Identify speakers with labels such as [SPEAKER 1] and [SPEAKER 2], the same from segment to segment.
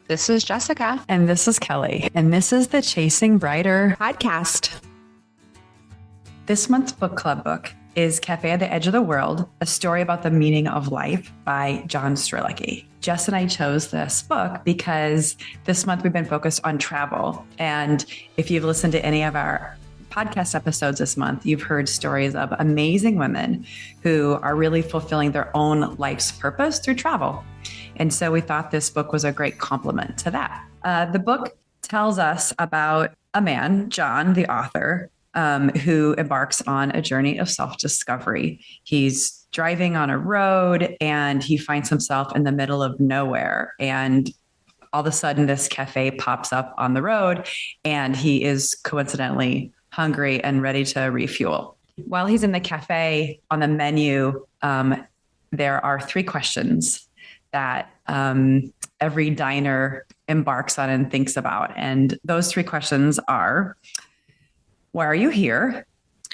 [SPEAKER 1] This is Jessica.
[SPEAKER 2] And this is Kelly. And this is the Chasing Brighter
[SPEAKER 1] Podcast.
[SPEAKER 2] This month's book club book is Cafe at the Edge of the World, a story about the meaning of life by John Strelecky. Jess and I chose this book because this month we've been focused on travel. And if you've listened to any of our podcast episodes this month, you've heard stories of amazing women who are really fulfilling their own life's purpose through travel. And so we thought this book was a great complement to that. The book tells us about a man, John, the author, who embarks on a journey of self-discovery. He's driving on a road and he finds himself in the middle of nowhere. And all of a sudden, this cafe pops up on the road and he is coincidentally hungry and ready to refuel. While he's in the cafe, on the menu, there are 3 questions that every diner embarks on and thinks about. And those 3 questions are, why are you here?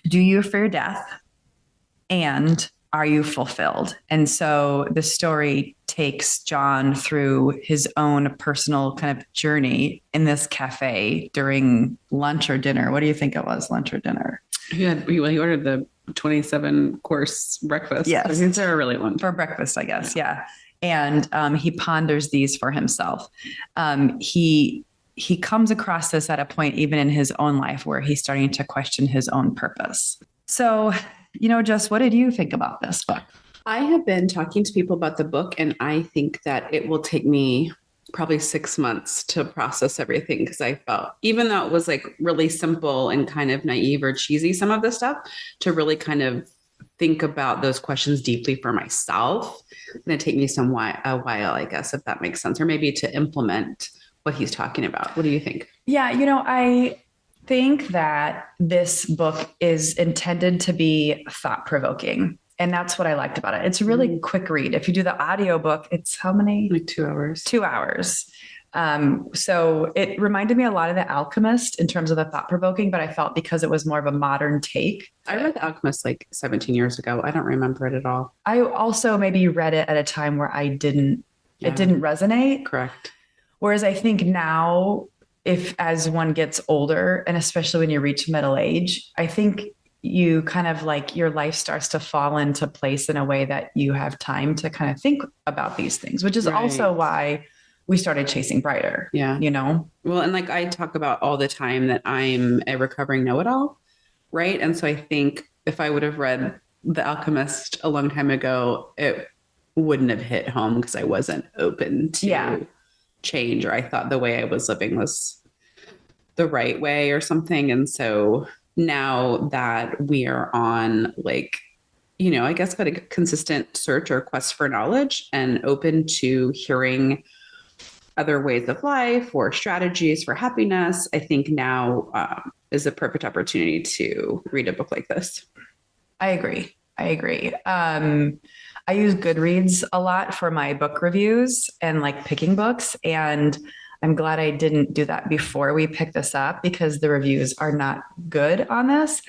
[SPEAKER 2] Do you fear death? And are you fulfilled? And so the story takes John through his own personal kind of journey in this cafe during lunch or dinner. What do you think it was, lunch or dinner?
[SPEAKER 3] He ordered the 27-course breakfast.
[SPEAKER 2] Yes.
[SPEAKER 3] It's a really long
[SPEAKER 2] for breakfast, I guess. Yeah. And he ponders these for himself. He comes across this at a point even in his own life where he's starting to question his own purpose. So, Jess, what did you think about this book?
[SPEAKER 3] I have been talking to people about the book, and I think that it will take me probably 6 months to process everything, because I felt, even though it was like really simple and kind of naive or cheesy, some of the stuff, to really kind of think about those questions deeply for myself, it's going to take me a while, I guess, if that makes sense, or maybe to implement what he's talking about. What do you think?
[SPEAKER 2] Yeah, I think that this book is intended to be thought-provoking. And that's what I liked about it. It's a really quick read. If you do the audiobook, it's how many?
[SPEAKER 3] Like 2 hours.
[SPEAKER 2] 2 hours. So it reminded me a lot of The Alchemist in terms of the thought-provoking, but I felt because it was more of a modern take.
[SPEAKER 3] I read The Alchemist like 17 years ago. I don't remember it at all.
[SPEAKER 2] I also maybe read it at a time where it didn't resonate.
[SPEAKER 3] Correct.
[SPEAKER 2] Whereas I think now, as one gets older, and especially when you reach middle age, I think you kind of like your life starts to fall into place in a way that you have time to kind of think about these things, which is also why we started Chasing Brighter.
[SPEAKER 3] Yeah. Well, and like I talk about all the time that I'm a recovering know-it-all, right? And so I think if I would have read The Alchemist a long time ago, it wouldn't have hit home because I wasn't open to change, or I thought the way I was living was the right way or something. And so now that we are on I guess a consistent search or quest for knowledge and open to hearing other ways of life or strategies for happiness, I think now is a perfect opportunity to read a book like this.
[SPEAKER 2] I agree. I use Goodreads a lot for my book reviews and picking books. And I'm glad I didn't do that before we picked this up, because the reviews are not good on this.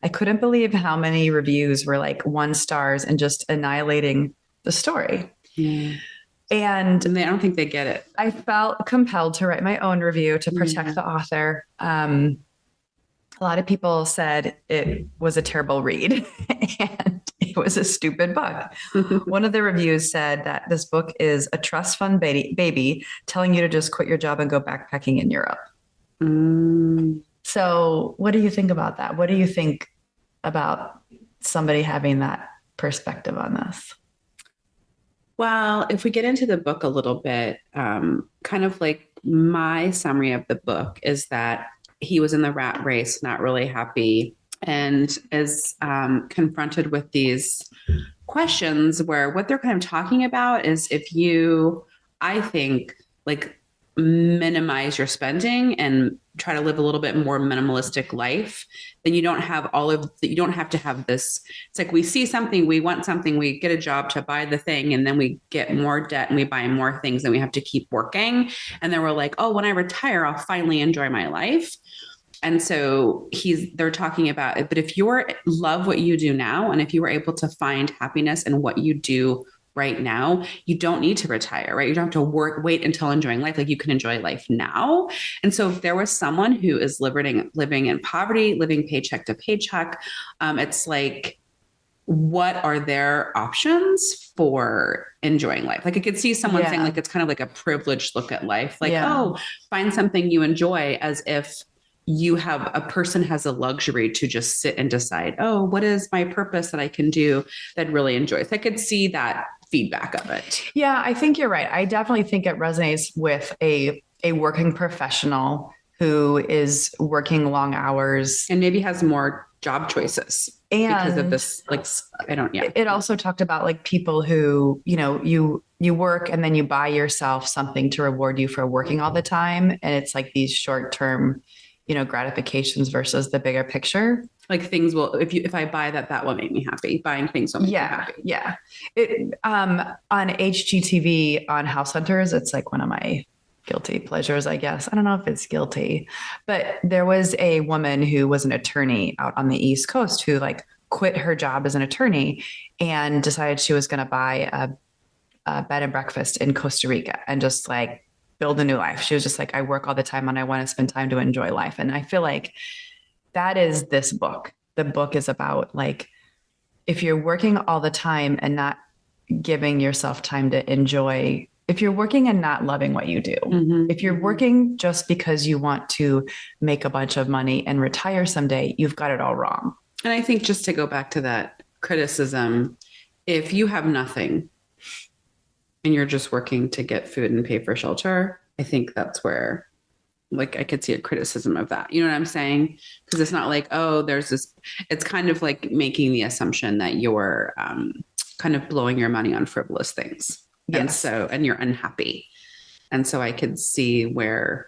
[SPEAKER 2] I couldn't believe how many reviews were 1 stars and just annihilating the story.
[SPEAKER 3] Yeah.
[SPEAKER 2] And
[SPEAKER 3] I don't think they get it.
[SPEAKER 2] I felt compelled to write my own review to protect the author. A lot of people said it was a terrible read and it was a stupid book. One of the reviews said that this book is a trust fund baby telling you to just quit your job and go backpacking in Europe. So what do you think about that? What do you think about somebody having that perspective on this?
[SPEAKER 3] Well, if we get into the book a little bit, kind of like my summary of the book is that he was in the rat race, not really happy, and is confronted with these questions where what they're kind of talking about is if you, I think, minimize your spending and try to live a little bit more minimalistic life, then you don't have you don't have to have this. It's like we see something, we want something, we get a job to buy the thing, and then we get more debt and we buy more things and we have to keep working. And then we're like, oh, when I retire, I'll finally enjoy my life. And so they're talking about it. But if you love what you do now, and if you were able to find happiness in what you do right now, you don't need to retire, right? You don't have to wait until enjoying life. Like you can enjoy life now. And so if there was someone who is living in poverty, living paycheck to paycheck, it's like, what are their options for enjoying life? Like I could see someone saying like, it's kind of like a privileged look at life. Like, oh, find something you enjoy, as if a person has a luxury to just sit and decide, oh, what is my purpose that I can do that really enjoys? I could see that feedback of it.
[SPEAKER 2] Yeah, I think you're right. I definitely think it resonates with a working professional who is working long hours
[SPEAKER 3] and maybe has more job choices because of this. Like, I don't, yeah.
[SPEAKER 2] It also talked about like people who, you work and then you buy yourself something to reward you for working all the time. And it's like these short-term, gratifications versus the bigger picture.
[SPEAKER 3] Like things will, if I buy that, that will make me happy. Buying things will make me happy.
[SPEAKER 2] Yeah. On HGTV on House Hunters, it's like one of my guilty pleasures, I guess. I don't know if it's guilty, but there was a woman who was an attorney out on the East Coast who like quit her job as an attorney and decided she was going to buy a bed and breakfast in Costa Rica and just like build a new life. She was just like, I work all the time and I want to spend time to enjoy life. And I feel like that is this book. The book is about like, if you're working all the time and not giving yourself time to enjoy, if you're working and not loving what you do, if you're working just because you want to make a bunch of money and retire someday, you've got it all wrong.
[SPEAKER 3] And I think just to go back to that criticism, if you have nothing and you're just working to get food and pay for shelter, I think that's where like I could see a criticism of that. You know what I'm saying? Because it's not like, oh, there's this, it's kind of like making the assumption that you're kind of blowing your money on frivolous things. Yes. And you're unhappy. And so I could see where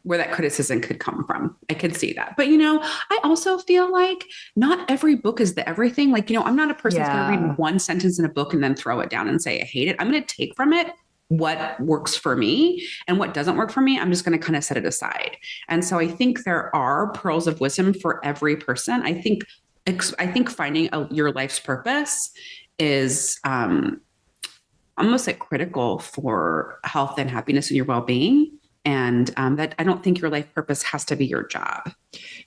[SPEAKER 3] that criticism could come from. I could see that. But, I also feel like not every book is the everything. Like, I'm not a person that's going to read one sentence in a book and then throw it down and say, I hate it. I'm going to take from it what works for me, and what doesn't work for me, I'm just going to kind of set it aside. And so I think there are pearls of wisdom for every person. I think finding your life's purpose is almost like critical for health and happiness and your well-being. And that I don't think your life purpose has to be your job.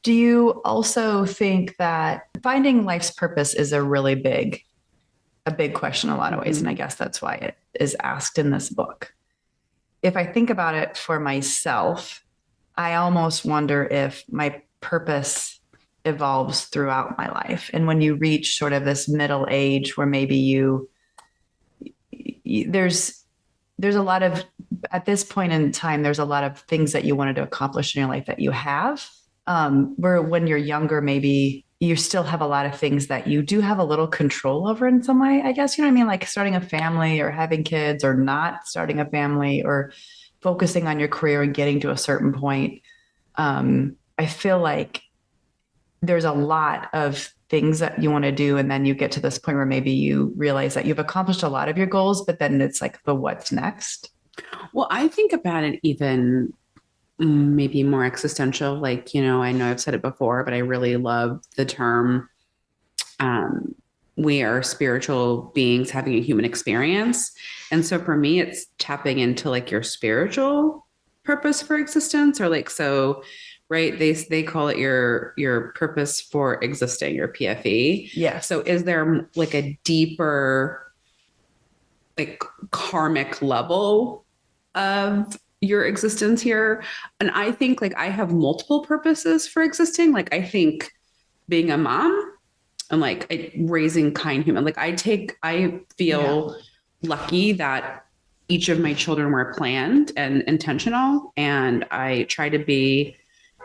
[SPEAKER 2] Do you also think that finding life's purpose is a really big question in a lot of ways? And I guess that's why it is asked in this book. If I think about it for myself, I almost wonder if my purpose evolves throughout my life. And when you reach sort of this middle age where maybe there's a lot of, at this point in time, there's a lot of things that you wanted to accomplish in your life that you have, where when you're younger, maybe you still have a lot of things that you do have a little control over in some way, I guess, you know what I mean? Like starting a family or having kids or not starting a family or focusing on your career and getting to a certain point. I feel like there's a lot of things that you want to do. And then you get to this point where maybe you realize that you've accomplished a lot of your goals, but then it's like the what's next.
[SPEAKER 3] Well, I think about it even maybe more existential. Like, I know I've said it before, but I really love the term, we are spiritual beings having a human experience. And so for me, it's tapping into like your spiritual purpose for existence, or like, so, right. They call it your purpose for existing, your PFE.
[SPEAKER 2] Yeah.
[SPEAKER 3] So is there like a deeper, like karmic level of your existence here? And I think like I have multiple purposes for existing. Like I think being a mom and like raising kind human, like I feel lucky that each of my children were planned and intentional. And I try to be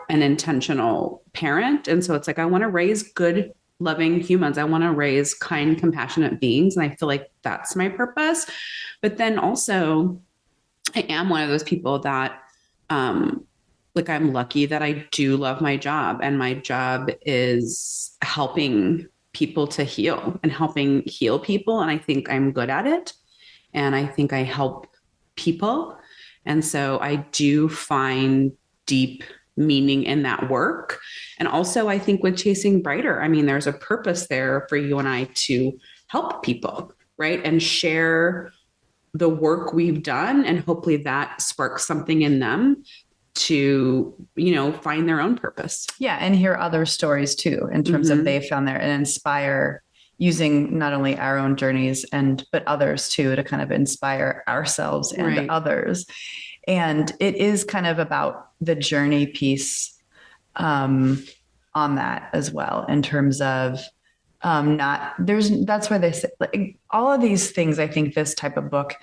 [SPEAKER 3] an intentional parent. And so it's like, I want to raise good, loving humans. I want to raise kind, compassionate beings. And I feel like that's my purpose. But then also, I am one of those people that, like, I'm lucky that I do love my job, and my job is helping people to heal and helping heal people. And I think I'm good at it. And I think I help people. And so I do find deep meaning in that work. And also I think with Chasing Brighter, I mean, there's a purpose there for you and I to help people. right? And share the work we've done. And hopefully that sparks something in them to, find their own purpose.
[SPEAKER 2] Yeah. And hear other stories too, in terms of they found there and inspire using not only our own journeys but others too, to kind of inspire ourselves and others. And it is kind of about the journey piece on that as well, in terms of that's why they say like, all of these things. I think this type of book,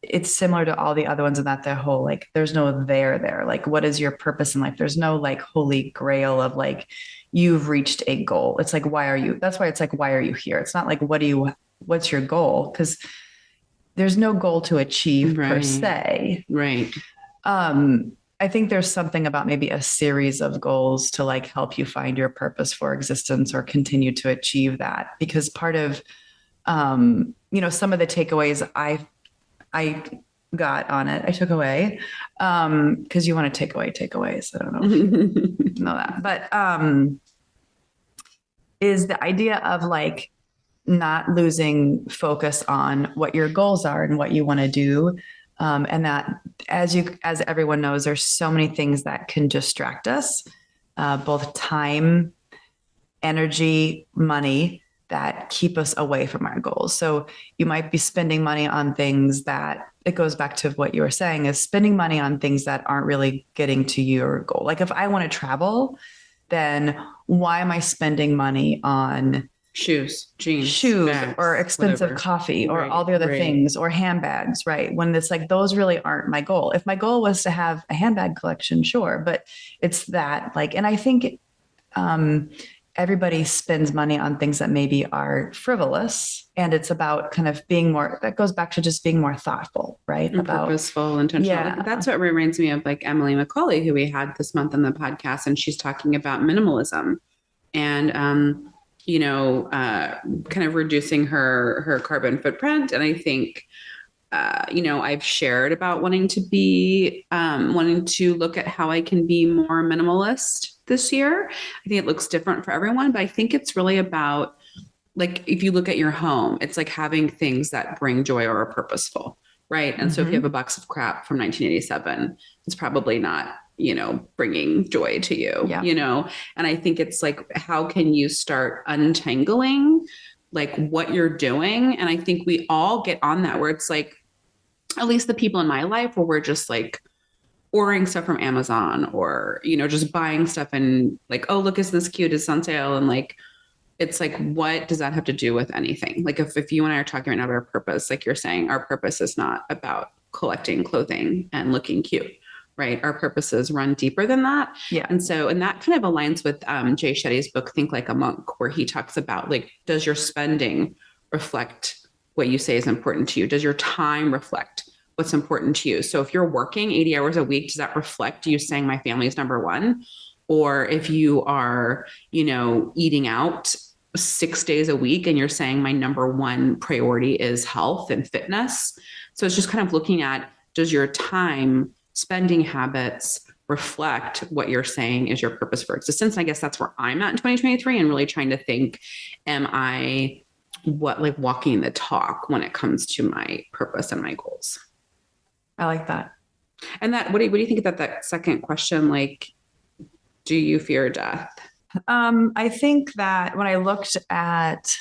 [SPEAKER 2] it's similar to all the other ones in that the whole, like, there's no there, like, what is your purpose in life? There's no like holy grail of like, you've reached a goal. It's like, that's why it's like, why are you here? It's not like, what's your goal? Because there's no goal to achieve per se.
[SPEAKER 3] Right.
[SPEAKER 2] I think there's something about maybe a series of goals to like help you find your purpose for existence or continue to achieve that. Because part of, some of the takeaways I got on it, I took away, because you want to take away takeaways. I don't know if you know that, but is the idea of like not losing focus on what your goals are and what you want to do. And that, as everyone knows, there's so many things that can distract us, both time, energy, money, that keep us away from our goals. So you might be spending money on things that, it goes back to what you were saying, is spending money on things that aren't really getting to your goal. Like if I want to travel, then why am I spending money on
[SPEAKER 3] shoes, jeans,
[SPEAKER 2] bags, or expensive coffee, or all the other things, or handbags, right? When it's like, those really aren't my goal. If my goal was to have a handbag collection, sure. But it's that like, and I think everybody spends money on things that maybe are frivolous, and it's about kind of being more, that goes back to just being more thoughtful, right?
[SPEAKER 3] And about purposeful, intentional. Yeah. Like, that's what reminds me of like Emily McCauley, who we had this month on the podcast, and she's talking about minimalism and, kind of reducing her carbon footprint. And I think, I've shared about wanting to look at how I can be more minimalist this year. I think it looks different for everyone, but I think it's really about, like, if you look at your home, it's like having things that bring joy or are purposeful, right? And so if you have a box of crap from 1987, it's probably not, bringing joy to you, and I think it's like, how can you start untangling like what you're doing? And I think we all get on that, where it's like, at least the people in my life, where we're just like ordering stuff from Amazon, or, just buying stuff and like, oh, look, isn't this cute? It's on sale. And like, it's like, what does that have to do with anything? Like if you and I are talking right now about our purpose, like you're saying, our purpose is not about collecting clothing and looking cute, right? Our purposes run deeper than that.
[SPEAKER 2] Yeah.
[SPEAKER 3] And that kind of aligns with Jay Shetty's book, Think Like a Monk, where he talks about like, does your spending reflect what you say is important to you? Does your time reflect what's important to you? So if you're working 80 hours a week, does that reflect you saying my family is number one? Or if you are, eating out 6 days a week and you're saying my number one priority is health and fitness. So it's just kind of looking at, does your time spending habits reflect what you're saying is your purpose for existence? And I guess that's where I'm at in 2023, and really trying to think, am I walking the talk when it comes to my purpose and my goals?
[SPEAKER 2] I like that.
[SPEAKER 3] And what do you think about that second question? Like, do you fear death?
[SPEAKER 2] I think that when I looked at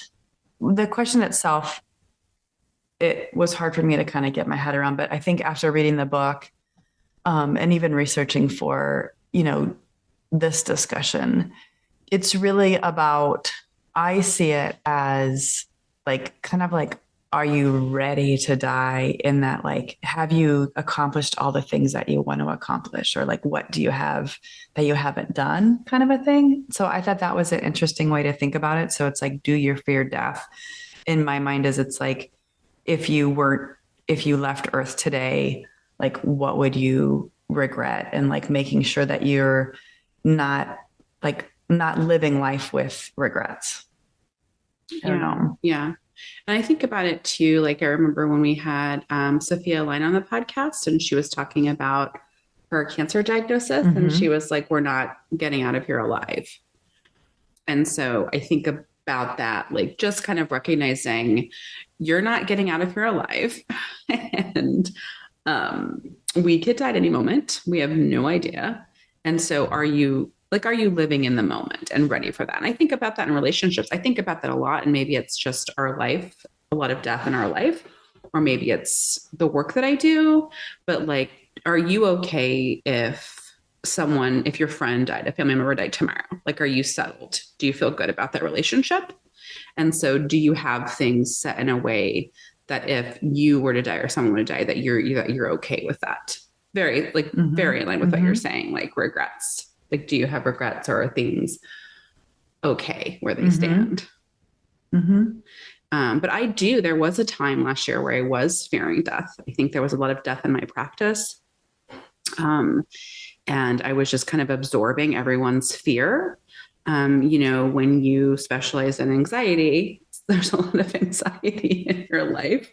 [SPEAKER 2] the question itself, it was hard for me to kind of get my head around. But I think after reading the book, and even researching for, this discussion, it's really about, I see it as like, kind of like, are you ready to die? In that, like, have you accomplished all the things that you want to accomplish? Or like, what do you have that you haven't done, kind of a thing. So I thought that was an interesting way to think about it. So it's like, do you fear death? In my mind, it's like, if you left Earth today, like, what would you regret? And like making sure that you're not living life with regrets. I don't know.
[SPEAKER 3] Yeah. And I think about it too. Like, I remember when we had Sophia Line on the podcast, and she was talking about her cancer diagnosis, and she was like, we're not getting out of here alive. And so I think about that, like just kind of recognizing you're not getting out of here alive. And we could die at any moment. We have no idea. And so are you living in the moment and ready for that? And I think about that in relationships. I think about that a lot. And maybe it's just our life, a lot of death in our life, or maybe it's the work that I do. But like, are you okay if your friend died, a family member died tomorrow? Like, are you settled? Do you feel good about that relationship? And so do you have things set in a way that if you were to die or someone were to die, that you're okay with that? Very very in line with what you're saying, like regrets. Like, do you have regrets, or are things okay where they stand? But there was a time last year where I was fearing death. I think there was a lot of death in my practice. And I was just kind of absorbing everyone's fear. When you specialize in anxiety, there's a lot of anxiety in your life.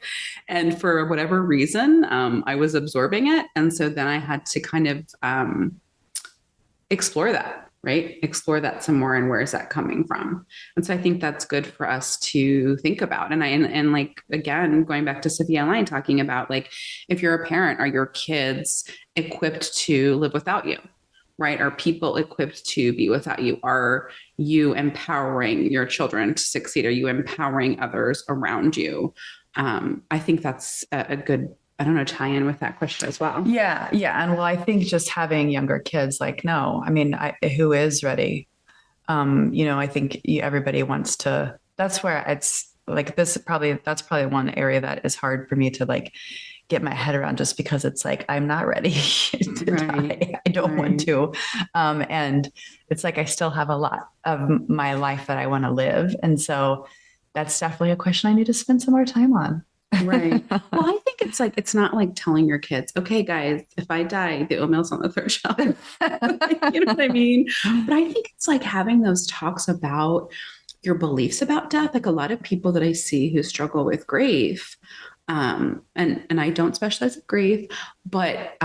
[SPEAKER 3] And for whatever reason, I was absorbing it. And so then I had to kind of explore that, right? Explore that some more, and where is that coming from? And so I think that's good for us to think about. And like, again, going back to Sophia Line, talking about like, if you're a parent, are your kids equipped to live without you? Right? Are people equipped to be without you? Are you empowering your children to succeed? Are you empowering others around you? I think that's a good, I don't know, tie in with that question as well.
[SPEAKER 2] Yeah. Yeah. And well, I think just having younger kids, like, no, I mean, who is ready? I think everybody wants to, that's where it's like, that's probably one area that is hard for me to like get my head around, just because it's like, I'm not ready to die. I don't want to. And it's like, I still have a lot of my life that I want to live. And so that's definitely a question I need to spend some more time on.
[SPEAKER 3] Right. Well, I think it's like, it's not like telling your kids, okay, guys, if I die, the oatmeal's on the third shelf. You know what I mean? But I think it's like having those talks about your beliefs about death. Like a lot of people that I see who struggle with grief, and I don't specialize in grief, but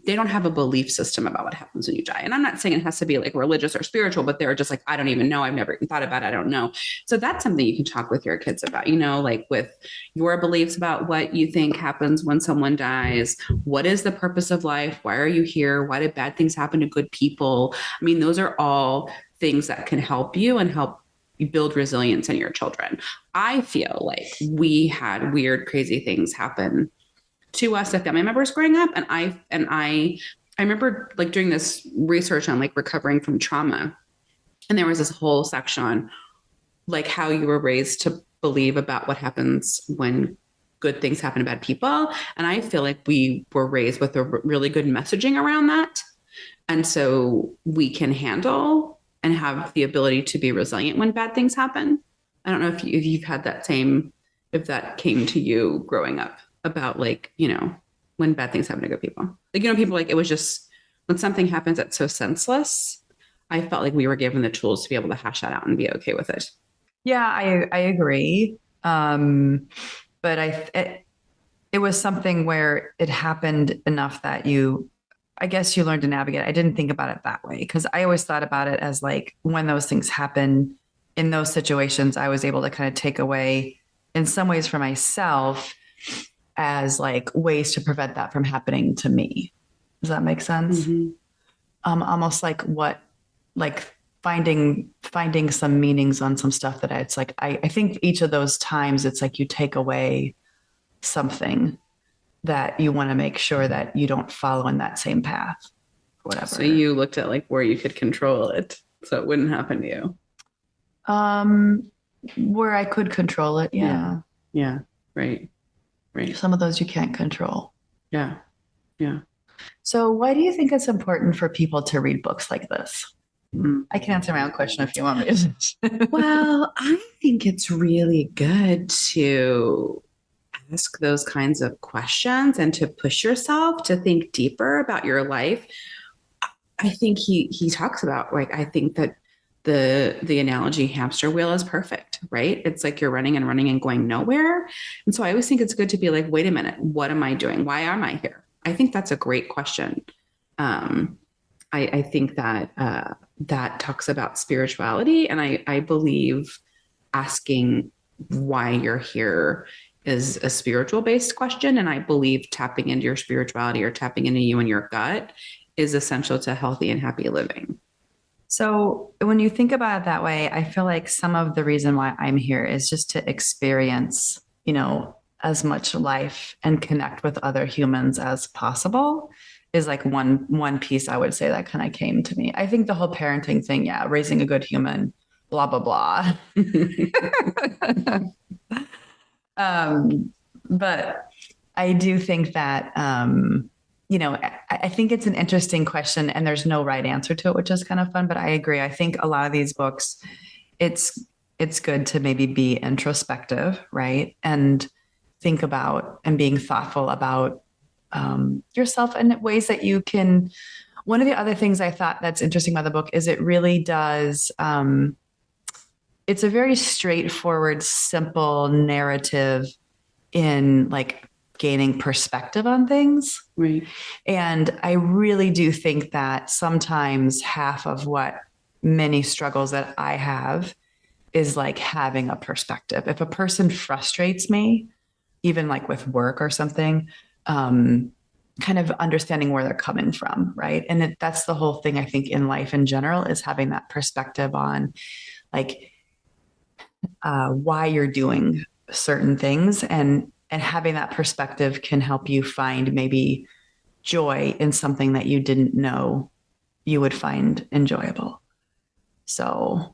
[SPEAKER 3] they don't have a belief system about what happens when you die. And I'm not saying it has to be like religious or spiritual, but they're just like, I don't even know. I've never even thought about it. I don't know. So that's something you can talk with your kids about, like with your beliefs about what you think happens when someone dies. What is the purpose of life? Why are you here? Why did bad things happen to good people? I mean, those are all things that can help you and help you build resilience in your children. I feel like we had weird, crazy things happen to us as family members growing up. And I remember like doing this research on like recovering from trauma. And there was this whole section on like how you were raised to believe about what happens when good things happen to bad people. And I feel like we were raised with a really good messaging around that. And so we can handle and have the ability to be resilient when bad things happen. I don't know if you've had that same, if that came to you growing up about like, when bad things happen to good people. Like, people like, it was just when something happens that's so senseless, I felt like we were given the tools to be able to hash that out and be okay with it.
[SPEAKER 2] Yeah, I agree. But it was something where it happened enough that I guess you learned to navigate. I didn't think about it that way, because I always thought about it as like, when those things happen in those situations, I was able to kind of take away in some ways for myself as like ways to prevent that from happening to me. Does that make sense? Almost like finding some meanings on some stuff that it's like, I think each of those times it's like you take away something that you want to make sure that you don't follow in that same path, whatever.
[SPEAKER 3] So you looked at like where you could control it so it wouldn't happen to you.
[SPEAKER 2] Where I could control it. Yeah.
[SPEAKER 3] Yeah. Right.
[SPEAKER 2] Some of those you can't control.
[SPEAKER 3] Yeah.
[SPEAKER 2] So why do you think it's important for people to read books like this? I can answer my own question if you want me to.
[SPEAKER 3] Well, I think it's really good to ask those kinds of questions and to push yourself to think deeper about your life. I think he talks about, like, I think that the analogy hamster wheel is perfect, right? It's like you're running and going nowhere. And so I always think it's good to be like, wait a minute, what am I doing? Why am I here? I think that's a great question. I think that that talks about spirituality. And I believe asking why you're here is a spiritual based question. And I believe tapping into your spirituality or tapping into you and your gut is essential to healthy and happy living.
[SPEAKER 2] So when you think about it that way, I feel like some of the reason why I'm here is just to experience, as much life and connect with other humans as possible is like one piece I would say that kind of came to me. I think the whole parenting thing, yeah, raising a good human, blah blah blah. But I do think that I think it's an interesting question and there's no right answer to it, which is kind of fun. But I agree. I think a lot of these books, it's good to maybe be introspective, right? And think about and being thoughtful about yourself and ways that you can. One of the other things I thought that's interesting about the book is it really does. It's a very straightforward, simple narrative in like gaining perspective on things.
[SPEAKER 3] Right.
[SPEAKER 2] And I really do think that sometimes half of what many struggles that I have is like having a perspective. If a person frustrates me, even like with work or something, kind of understanding where they're coming from, right? And that's the whole thing I think in life in general is having that perspective on like why you're doing certain things and having that perspective can help you find maybe joy in something that you didn't know you would find enjoyable. So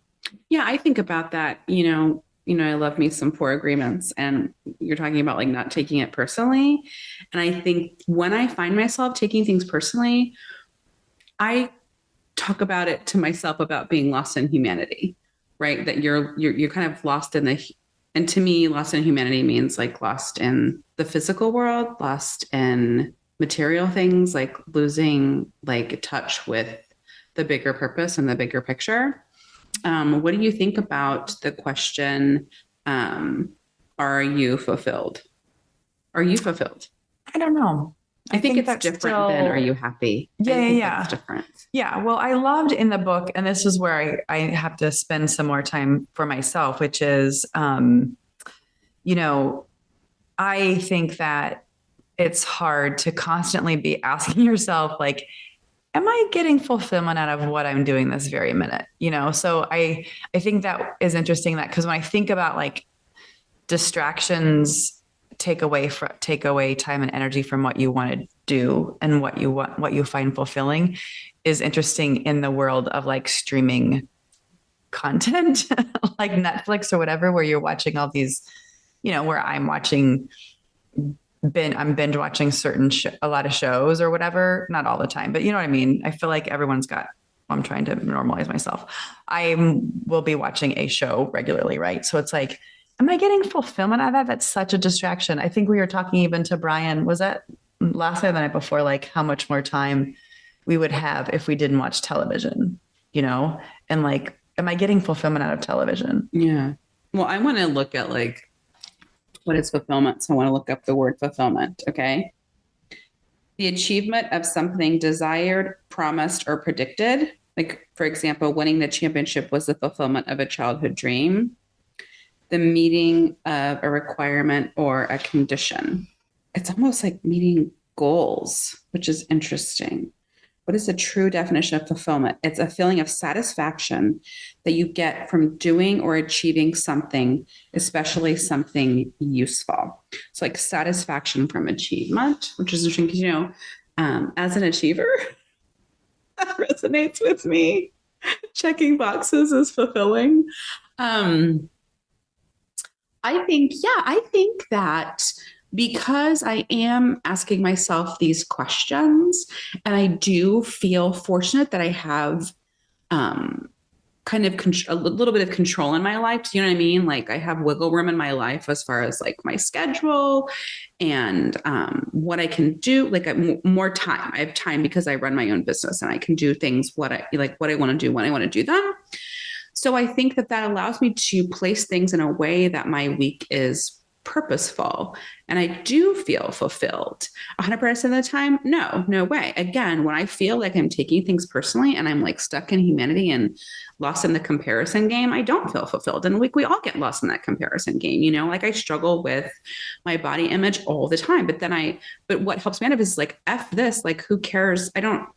[SPEAKER 3] yeah, I think about that, I love me some four agreements and you're talking about like not taking it personally. And I think when I find myself taking things personally, I talk about it to myself about being lost in humanity, right? That you're kind of lost in and to me, lost in humanity means like lost in the physical world, lost in material things, like losing like touch with the bigger purpose and the bigger picture. What do you think about the question, are you fulfilled? Are you fulfilled?
[SPEAKER 2] I don't know.
[SPEAKER 3] I think it's different than are you happy?
[SPEAKER 2] Yeah.
[SPEAKER 3] That's different.
[SPEAKER 2] Yeah. Well, I loved in the book, and this is where I have to spend some more time for myself, which is, I think that it's hard to constantly be asking yourself, like, am I getting fulfillment out of what I'm doing this very minute? So I think that is interesting that because when I think about like distractions take away time and energy from what you want to do and what you find fulfilling is interesting in the world of like streaming content like Netflix or whatever, where you're watching all these, where I'm binge watching a lot of shows or whatever, not all the time, but you know what I mean? I feel like everyone's got, I'm trying to normalize myself. I will be watching a show regularly, right? So it's like, am I getting fulfillment out of that? That's such a distraction. I think we were talking even to Brian, was that last night or the night before, like how much more time we would have if we didn't watch television, and like, am I getting fulfillment out of television?
[SPEAKER 3] Yeah. Well, I want to look at like, what is fulfillment? So I want to look up the word fulfillment. Okay. The achievement of something desired, promised, or predicted. Like, for example, winning the championship was the fulfillment of a childhood dream. The meeting of a requirement or a condition. It's almost like meeting goals, which is interesting. What is the true definition of fulfillment? It's a feeling of satisfaction that you get from doing or achieving something, especially something useful. It's like satisfaction from achievement, which is interesting because, as an achiever, that resonates with me. Checking boxes is fulfilling. I think that because I am asking myself these questions and I do feel fortunate that I have kind of a little bit of control in my life. Do you know what I mean? Like I have wiggle room in my life as far as like my schedule and what I can do. Like more time. I have time because I run my own business and I can do things what I want to do when I want to do them. So I think that allows me to place things in a way that my week is purposeful and I do feel fulfilled 100% of the time. No way. Again, when I feel like I'm taking things personally and I'm like stuck in humanity and lost in the comparison game, I don't feel fulfilled. And we all get lost in that comparison game, like I struggle with my body image all the time, but what helps me out of is like, F this, like, who cares? I don't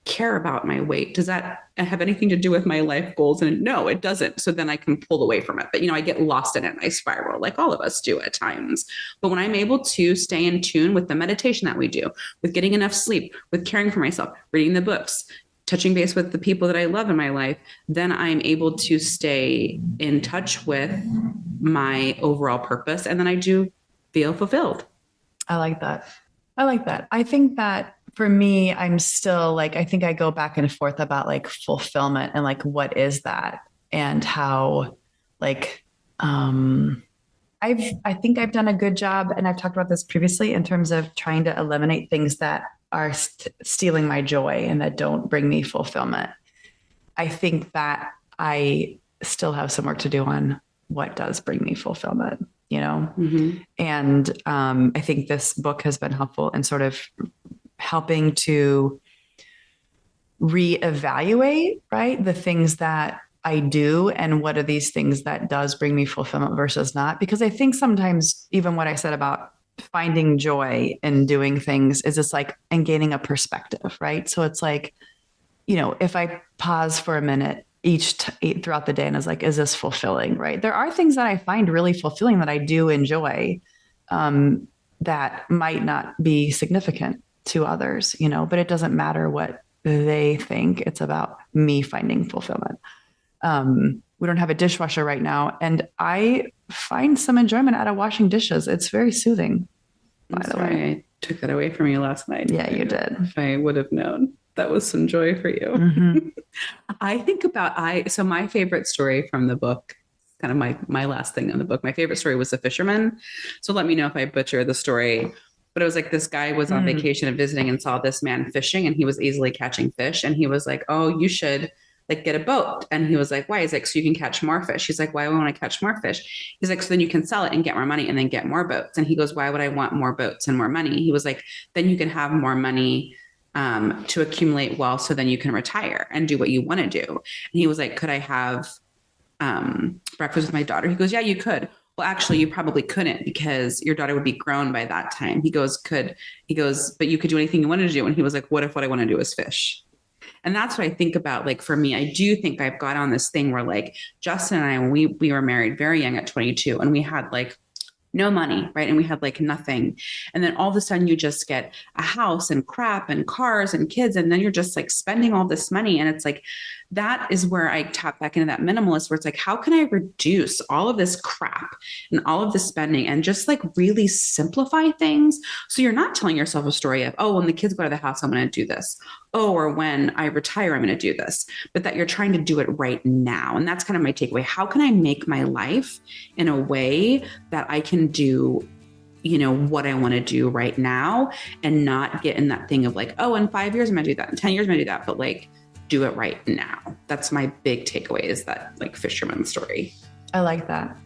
[SPEAKER 3] care about my weight. Does that have anything to do with my life goals? And no, it doesn't. So then I can pull away from it. But, I get lost in it and I spiral like all of us do at times. But when I'm able to stay in tune with the meditation that we do, with getting enough sleep, with caring for myself, reading the books, touching base with the people that I love in my life, then I'm able to stay in touch with my overall purpose. And then I do feel fulfilled.
[SPEAKER 2] I like that. I think that for me, I'm still like, I think I go back and forth about like fulfillment and like, what is that? And how like, I think I've done a good job, and I've talked about this previously in terms of trying to eliminate things that are stealing my joy and that don't bring me fulfillment. I think that I still have some work to do on what does bring me fulfillment,
[SPEAKER 3] Mm-hmm.
[SPEAKER 2] And I think this book has been helpful in sort of helping to reevaluate, right, the things that I do and what are these things that does bring me fulfillment versus not. Because I think sometimes even what I said about finding joy in doing things is just like, and gaining a perspective, right? So it's like, if I pause for a minute throughout the day and is like, is this fulfilling, right? There are things that I find really fulfilling that I do enjoy, that might not be significant to others, but it doesn't matter what they think. It's about me finding fulfillment. We don't have a dishwasher right now, and I find some enjoyment out of washing dishes. It's very soothing, by the way.
[SPEAKER 3] I took that away from you last night.
[SPEAKER 2] Yeah, you did.
[SPEAKER 3] If I would have known. That was some joy for you.
[SPEAKER 2] Mm-hmm.
[SPEAKER 3] I think so my favorite story from the book, kind of my last thing in the book, my favorite story was The Fisherman. So let me know if I butcher the story. But it was like this guy was on vacation and visiting and saw this man fishing, and he was easily catching fish. And he was like, oh, you should like get a boat. And he was like, why? He's like, so you can catch more fish. He's like, why would I want to catch more fish? He's like, so then you can sell it and get more money and then get more boats. And he goes, why would I want more boats and more money? He was like, then you can have more money to accumulate wealth, so then you can retire and do what you want to do. And he was like, could I have breakfast with my daughter? He goes, yeah, you could. Well, actually, you probably couldn't, because your daughter would be grown by that time. He goes, but you could do anything you wanted to do. And he was like, what if what I want to do is fish? And that's what I think about. Like, for me, I do think I've got on this thing where like Justin and I, when we were married very young at 22, and we had like no money, right? And we had like nothing. And then all of a sudden you just get a house and crap and cars and kids. And then you're just like spending all this money. And it's like, that is where I tap back into that minimalist, where it's like, how can I reduce all of this crap and all of this spending and just like really simplify things? So you're not telling yourself a story of, oh, when the kids go to the house, I'm going to do this. Oh, or when I retire, I'm going to do this, but that you're trying to do it right now. And that's kind of my takeaway. How can I make my life in a way that I can do, what I want to do right now, and not get in that thing of like, oh, in 5 years, I'm going to do that. In 10 years, I'm going to do that. But like, do it right now. That's my big takeaway, is that like fisherman story.
[SPEAKER 2] I like that.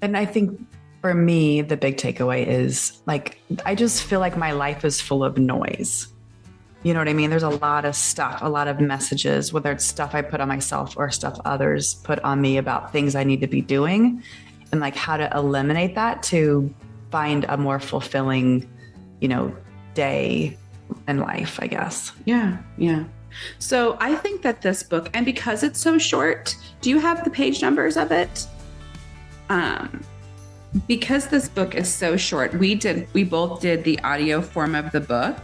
[SPEAKER 2] And I think for me, the big takeaway is like, I just feel like my life is full of noise. You know what I mean? There's a lot of stuff, a lot of messages, whether it's stuff I put on myself or stuff others put on me about things I need to be doing, and like how to eliminate that to find a more fulfilling, day in life, I guess.
[SPEAKER 3] Yeah. Yeah. So I think that this book, and because it's so short, do you have the page numbers of it? Because this book is so short, we both did the audio form of the book.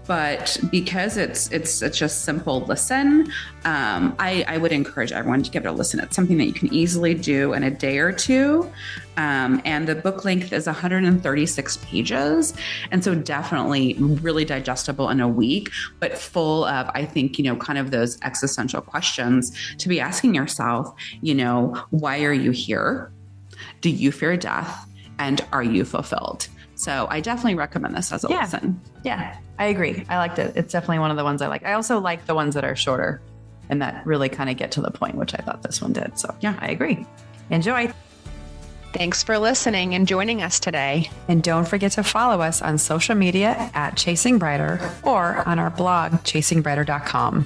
[SPEAKER 3] But because it's such a simple listen, I would encourage everyone to give it a listen. It's something that you can easily do in a day or two. And the book length is 136 pages. And so definitely really digestible in a week, but full of, I think, kind of those existential questions to be asking yourself, why are you here? Do you fear death? And are you fulfilled? So I definitely recommend this as a listen.
[SPEAKER 2] Yeah, I agree. I liked it. It's definitely one of the ones I like. I also like the ones that are shorter and that really kind of get to the point, which I thought this one did. So yeah, I agree. Enjoy.
[SPEAKER 1] Thanks for listening and joining us today.
[SPEAKER 2] And don't forget to follow us on social media at Chasing Brighter or on our blog, chasingbrighter.com.